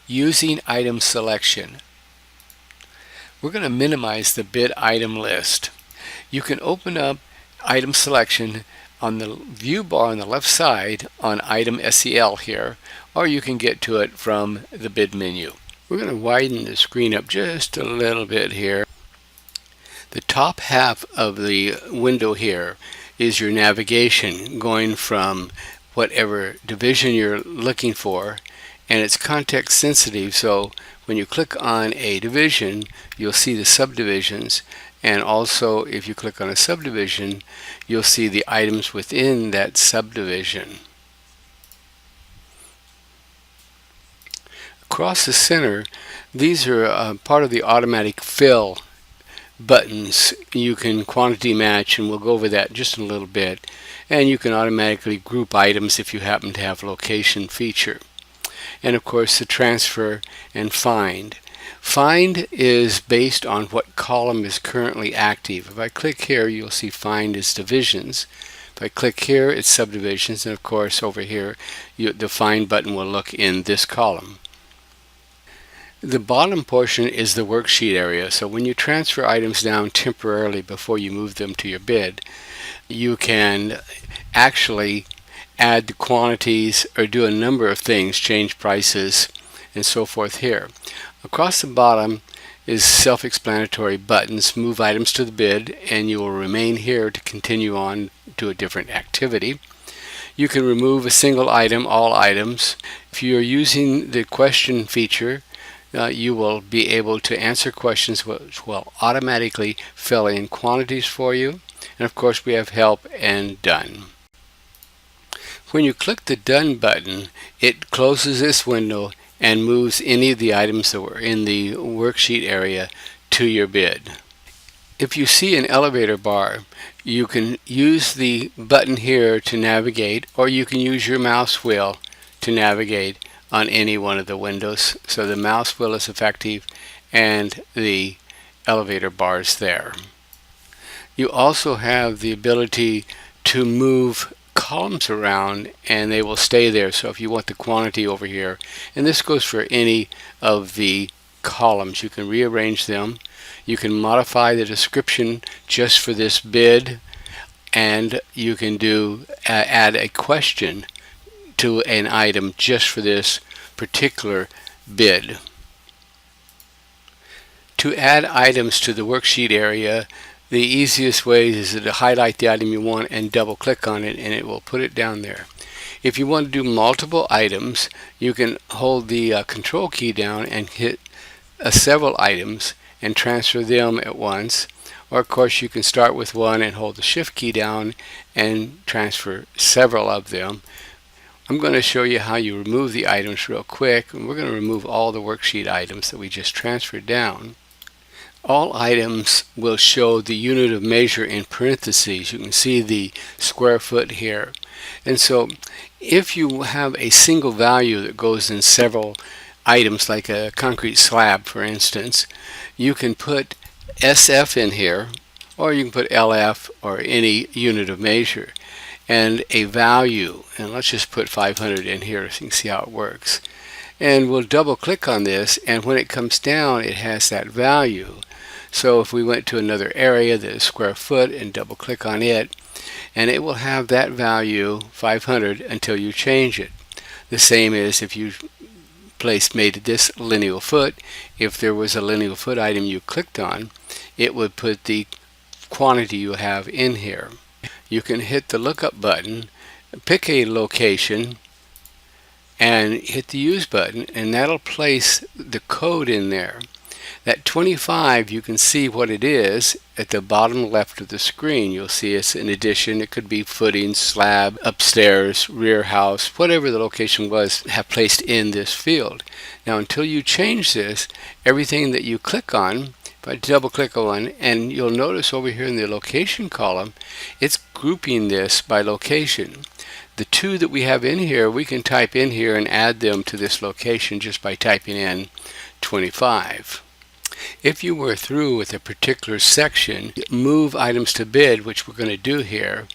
Using item selection. We're going to minimize the bid item list. You can open up item selection on the view bar on the left side on item SEL here, or you can get to it from the bid menu. We're going to widen the screen up just a little bit here. The top half of the window here is your navigation going from whatever division you're looking for, and it's context sensitive, so when you click on a division you'll see the subdivisions, and also if you click on a subdivision you'll see the items within that subdivision. Across the center, these are part of the automatic fill buttons. You can quantity match, and we'll go over that just in a little bit, and you can automatically group items if you happen to have location feature. And of course the transfer and find. Find is based on what column is currently active. If I click here you'll see find is divisions. If I click here it's subdivisions, and of course over here the find button will look in this column. The bottom portion is the worksheet area, so when you transfer items down temporarily before you move them to your bid, you can actually add the quantities or do a number of things, change prices and so forth here. Across the bottom is self-explanatory buttons. Move items to the bid, and you will remain here to continue on to a different activity. You can remove a single item, all items. If you are using the question feature, you will be able to answer questions which will automatically fill in quantities for you. And of course we have help and done. When you click the done button, it closes this window and moves any of the items that were in the worksheet area to your bid. If you see an elevator bar, you can use the button here to navigate, or you can use your mouse wheel to navigate on any one of the windows. So the mouse wheel is effective and the elevator bar is there. You also have the ability to move columns around and they will stay there. So if you want the quantity over here, and this goes for any of the columns, you can rearrange them. You can modify the description just for this bid, and you can add a question to an item just for this particular bid. To add items to the worksheet area, the easiest way is to highlight the item you want and double click on it, and it will put it down there. If you want to do multiple items, you can hold the control key down and hit several items and transfer them at once. Or of course you can start with one and hold the shift key down and transfer several of them. I'm going to show you how you remove the items real quick, and we're going to remove all the worksheet items that we just transferred down. All items will show the unit of measure in parentheses. You can see the square foot here. And so if you have a single value that goes in several items, like a concrete slab for instance, you can put SF in here, or you can put LF or any unit of measure, and a value, and let's just put 500 in here so you can see how it works. And we'll double click on this, and when it comes down it has that value. So if we went to another area that is square foot and double click on it, and it will have that value 500 until you change it. The same as if you made this lineal foot. If there was a lineal foot item you clicked on, it would put the quantity you have in here. You can hit the lookup button, pick a location, and hit the use button, and that'll place the code in there. That 25, you can see what it is at the bottom left of the screen. You'll see it's an addition. It could be footing, slab, upstairs, rear house, whatever the location was, have placed in this field. Now until you change this, everything that you click on, if I double click on, and you'll notice over here in the location column, it's grouping this by location. The two that we have in here, we can type in here and add them to this location just by typing in 25. If you were through with a particular section, move items to bid, which we're going to do here,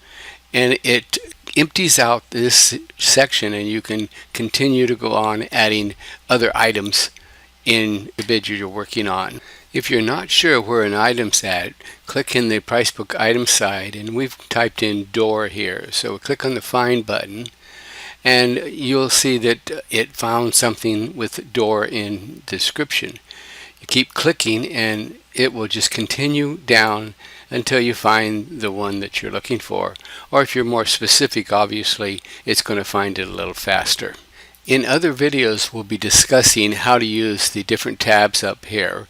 and it empties out this section, and you can continue to go on adding other items in the bid you're working on. If you're not sure where an item's at, click in the Pricebook item side, and we've typed in door here. So click on the Find button, and you'll see that it found something with door in description. You keep clicking, and it will just continue down until you find the one that you're looking for. Or if you're more specific, obviously, it's going to find it a little faster. In other videos, we'll be discussing how to use the different tabs up here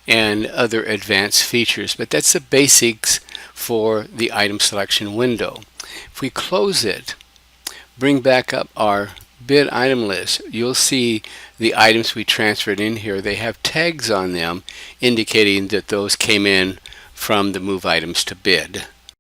and other advanced features, but that's the basics for the item selection window. If we close it, bring back up our bid item list, you'll see the items we transferred in here. They have tags on them indicating that those came in from the Move Items to Bid.